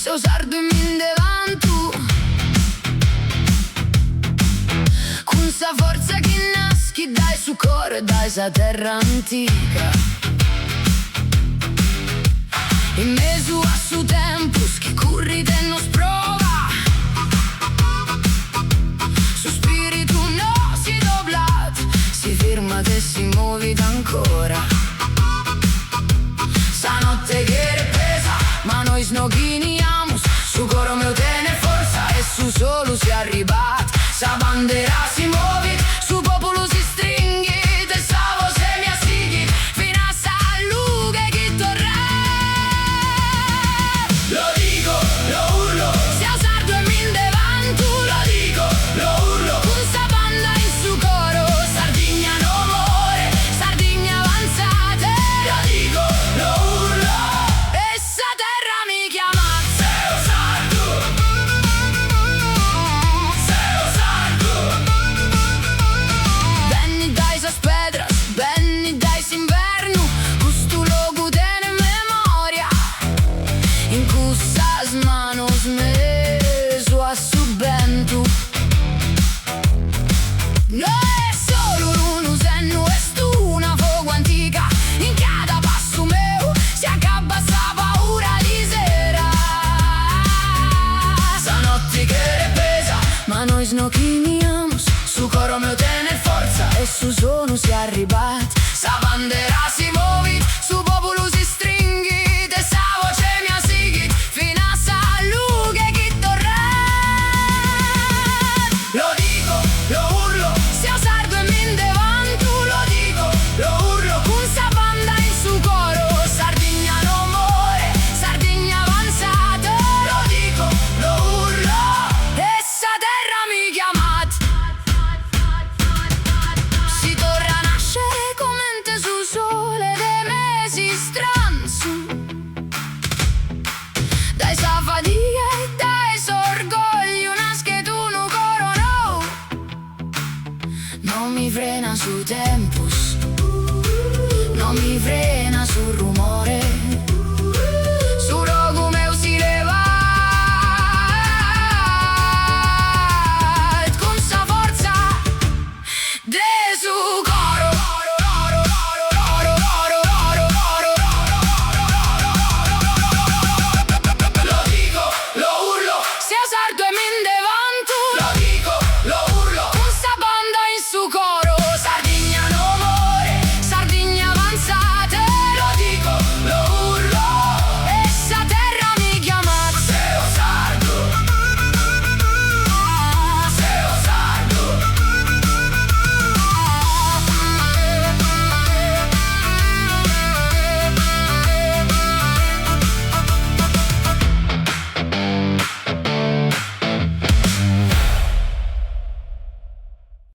se sardo in mindevantu con sa forza che naschi dai su core dai sa terra antica in mesu a su tempus che curri te non sprova su spiritu no si doblat si firma te si muovi ancora sa notte che repesa ma noi snoghiniamus su coro meu tene forza e su solo si arrivat sa bandera si